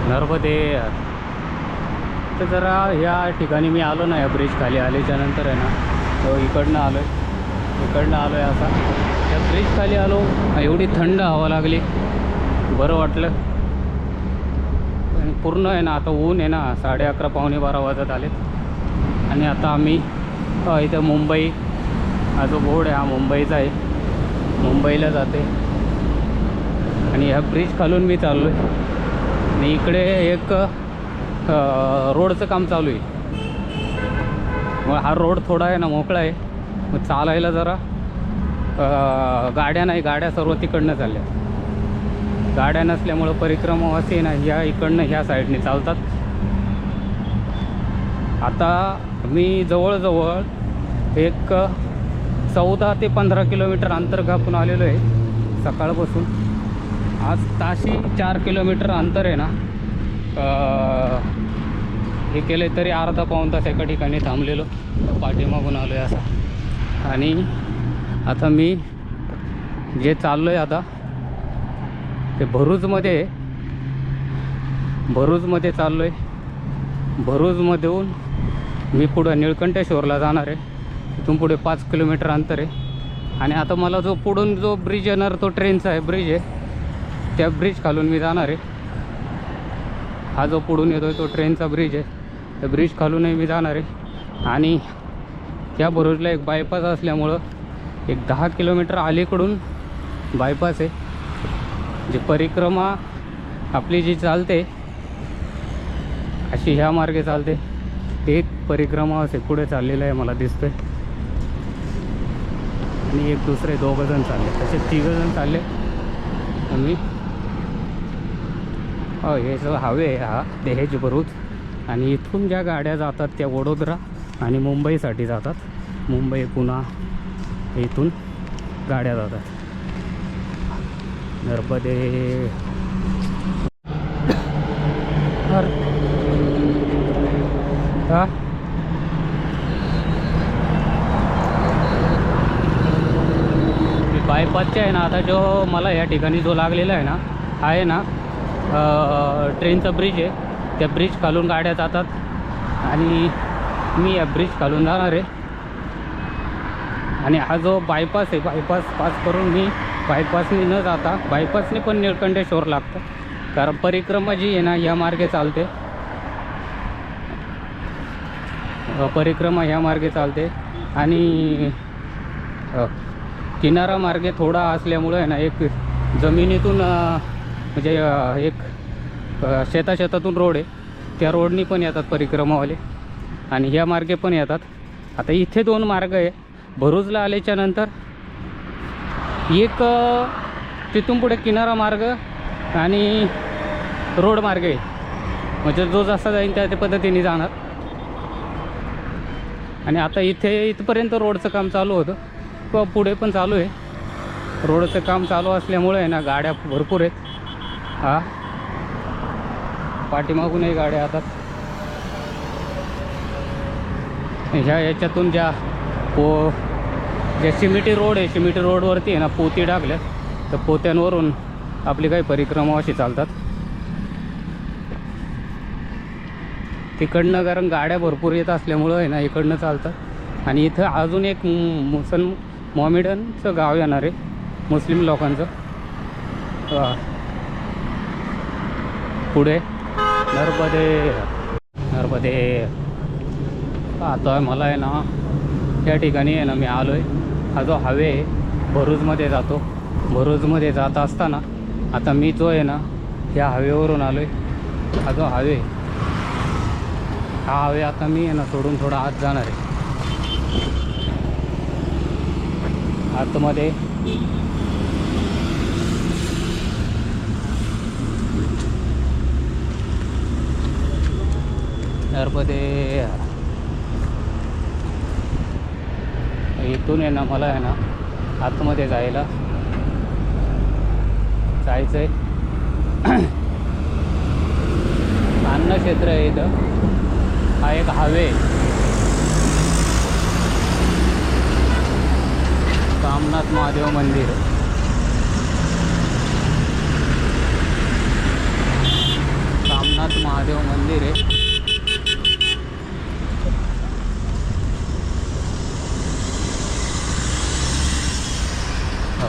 नर्मदे. तर जरा ह्या ठिकाणी मी आलो ना, या ब्रिज खाली आल्याच्या नंतर आहे ना, तो इकडनं आलो आहे असा त्या ब्रिज खाली आलो. एवढी थंड हवा लागली, बरं वाटलं. पूर्ण आहे ना, आता ऊन आहे ना, 11:30 पावणे 12 वाजत आले. आणि आता आम्ही इथं मुंबई, हा जो बोर्ड आहे हा मुंबईचा आहे, मुंबईला जाते. आणि ह्या ब्रिज खालून मी चाललो आहे. आणि इकडे एक रोडचं काम चालू आहे. मग हा रोड थोडा आहे ना मोकळा आहे, मग चालायला जरा गाड्या नाही, गाड्या सर्व तिकडनं चालल्या. गाड्या नसल्यामुळं परिक्रमावासी ना ह्या इकडनं ह्या साईडने चालतात. आता मी जवळजवळ एक 14 ते 15 किलोमीटर अंतर कापून आलेलो आहे सकाळपासून. आज ताशी 4 किलोमीटर अंतर आहे ना, हे केले तरी अर्धा पाऊण तास एका ठिकाणी थांबलेलो, पाठीमागून आलो आहे असा. आणि आता मी जे चाललो आहे आता ते भरूचमध्ये चाललो आहे. भरूचमधून मी पुढं निळकंठेश्वरला जाणार आहे. तिथून पुढे 5 किलोमीटर अंतर आहे. आणि आता मला जो पुढून जो ब्रिज येणार तो ट्रेनचा आहे, ब्रिज आहे, त्या ब्रिज खालून मी जाणार आहे. हा जो पुढून येतो आहे तो ट्रेनचा ब्रिज आहे, त्या ब्रिज खालूनही मी जाणार आहे. आणि त्या भरूचला एक बायपास असल्यामुळं एक 10 किलोमीटर अलीकडून बायपास आहे. जी परिक्रमा आपली जी चालते अशी ह्या मार्गे चालते. एक परिक्रमा असे पुढे चाललेलं आहे मला दिसतंय. आणि एक दुसरे 2 जण चालले, तसे 3 जण चालले. आम्ही हे जो हायवे आहे हा दहेज भरूच. आणि इथून ज्या गाड्या जातात त्या वडोदरा आणि मुंबईसाठी जातात. मुंबई पुणा इथून गाड्या जातात. नर्मदे. हा बायपासचे आहे ना, आता जो मला या ठिकाणी जो लागलेला आहे ना, हा आहे ना ट्रेनचा ब्रिज आहे. त्या ब्रिज खालून गाड्या जातात आणि मी या ब्रिज खालून जाणार आहे. आणि हा जो बायपास आहे, बायपास पास करून मी बायपासने न जाता बायपासने पण निळकंठेश्वर लागतं. कारण परिक्रमा जी आहे ना या मार्गे चालते, परिक्रमा ह्या मार्गे चालते. आणि किनारा मार्गे थोडा असल्यामुळं आहे ना, एक जमिनीतून म्हणजे एक शेतातून रोड आहे, त्या रोडनी पण येतात परिक्रमावाले आणि ह्या मार्गे पण येतात. आता इथे 2 मार्ग आहे. भरूचला आल्याच्या नंतर एक तिथून पुढे किनारा मार्ग आणि रोड मार्ग आहे. म्हणजे जो जसा जाईल त्या पद्धतीने जाणार. आणि आता इथपर्यंत रोडचं काम चालू होतं किंवा पुढे पण चालू आहे. रोडचं काम चालू असल्यामुळे आहे ना गाड्या भरपूर आहेत. हा पाठीमागूनही गाड्या येतात. याच्यातून ज्या सिमेंटी रोड आहे, सिमेंटी रोडवरती आहे ना पोती टाकल्या, तर पोत्यांवरून आपली काही परिक्रमा अशी चालतात. तिकडनं कारण गाड्या भरपूर येत असल्यामुळं आहे ना इकडनं चालतात. आणि इथं अजून एक मोमेडनचं गाव येणार आहे, मुस्लिम लोकांचं. पुढे नर्मदे आता मला आहे ना या ठिकाणी आहे ना मी आलो आहे. हा जो हायवे आहे भरूचमध्ये जातो. भरूचमध्ये जात असताना आता मी जो आहे ना ह्या हायवेवरून आलो आहे. हा जो हायवे, हा हायवे आता मी आहे ना सोडून थोडा आत जाणार आहे. आतमध्ये नर्मदे. इथून आहे ना मला आहे ना आतमध्ये जायचं आहे. अन्नक्षेत्र आहे इथं. हा एक हायवे, कामनाथ महादेव मंदिर. महादेव मंदिर आहे. हो.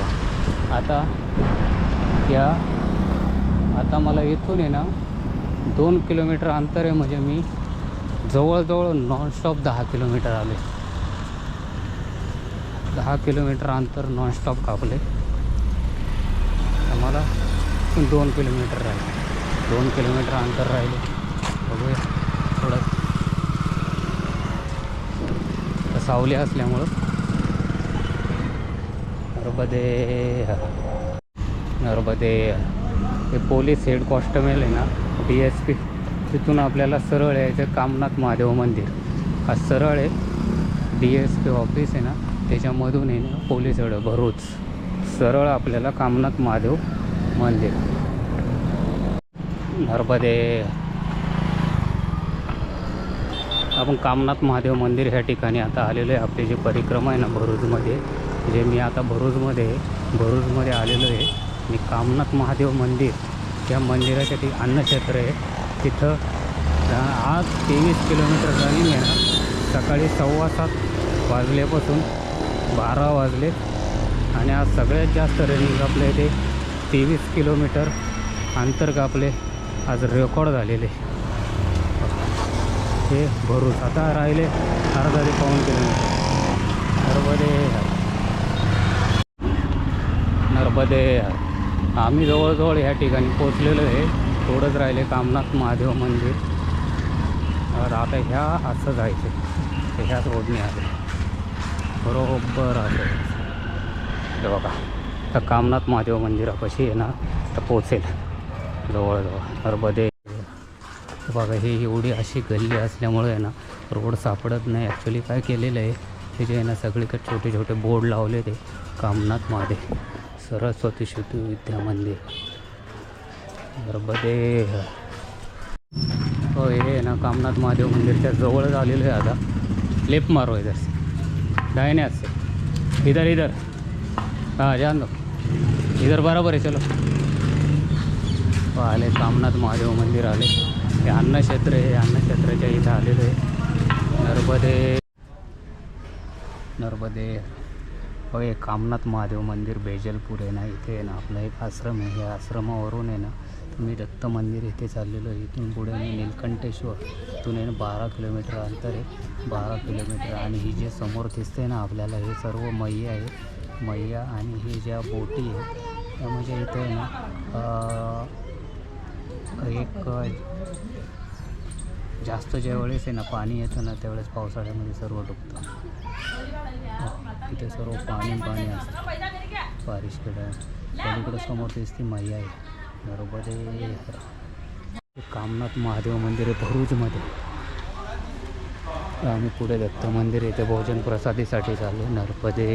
आता मला इथून आहे ना 2 किलोमीटर अंतर आहे. म्हणजे मी जवळजवळ नॉनस्टॉप 10 किलोमीटर आले. 10 किलोमीटर अंतर नॉनस्टॉप कापले. मला 2 किलोमीटर राहिले. 2 किलोमीटर अंतर राहिले. बघूया थोडं सावली असल्यामुळं. नर्मदे हे पोलीस हेड कॉन्स्टेबल आहे ना, DSP, तिथून आपल्याला सरळ यायचं कामनाथ महादेव मंदिर. हा सरळ आहे DSP ऑफिस आहे ना, त्याच्यामधून आहे ना पोलीस हेड भरूच. सरळ आपल्याला कामनाथ महादेव मंदिर. नर्मदे. आपण कामनाथ महादेव मंदिर ह्या ठिकाणी आता आलेलो आहे. आपली जी परिक्रमा आहे ना भरूचमध्ये, जे मी आता भरूचमध्ये आलेलो आहे. आणि कामनाथ महादेव मंदिर या मंदिराच्या अन्नक्षेत्र आहे. तिथं आज 23 किलोमीटर रनिंग आहे ना. सकाळी 7:15 वाजल्यापासून 12 वाजले आणि आज सगळ्यात जास्त रनिंग आपल्या इथे 23 किलोमीटर अंतर कापले आज रेकॉर्ड झालेले. हे भरूच. आता राहिले अर्धा ते 1.5 किलोमीटर. नर्मदे. आम्ही जवळजवळ ह्या ठिकाणी पोचलेलो आहे. थोडंच राहिले कामनाथ महादेव मंदिर. तर आता ह्या असं जायचं, ह्याच रोडने आले बरोबर आले. हे बघा तर कामनाथ महादेव मंदिरापाशी आहे ना, तर पोचेल जवळजवळ. नर्मदे. बघा ही एवढी अशी गल्ली असल्यामुळे आहे ना रोड सापडत नाही. ॲक्च्युली काय केलेलं आहे, ते जे आहे ना सगळीकडे छोटे छोटे बोर्ड लावले ते कामनाथ महादेव सरस्वती शिशु विद्या मंदिर. नर्मदे. हो, हे ना कामनाथ महादेव मंदिरच्या जवळच आलेलं आहे. आता लेफ्ट मारो इधर से, दाहिने हाथ से, इधर हाँ जान दो, इधर बराबर आहे. चलो आले कामनाथ महादेव मंदिर आले. हे अन्नक्षेत्र आहे. अन्नक्षेत्राच्या इथं आलेलं आहे. नर्मदे. हो, हे कामनाथ महादेव मंदिर बेजलपूर आहे ना, इथे आहे ना आपला एक आश्रम आहे. या आश्रमावरून आहे ना मी दत्त मंदिर इथे चाललेलो आहे. इथून पुढे मी नीलकंठेश्वर, इथून आहे ना 12 किलोमीटर अंतर आहे. 12 किलोमीटर. आणि ही जे समोर दिसते ना आपल्याला, हे सर्व मैया आहे. मैया आणि ही ज्या बोटी आहे त्या म्हणजे इथे आहे ना एक जास्त ज्यावेळेस आहे ना पाणी येतं ना त्यावेळेस पावसाळ्यामध्ये सर्व डुबतं. तिथे सर्व पाणी असतं बारिशकडं. पलीकडं समोर दिसते मैया आहे. नर्मदे. कामनाथ महादेव मंदिर आहे भरूचमध्ये. आम्ही पुढे दत्त मंदिर येथे भोजन प्रसादीसाठी चाललो. नर्मदे.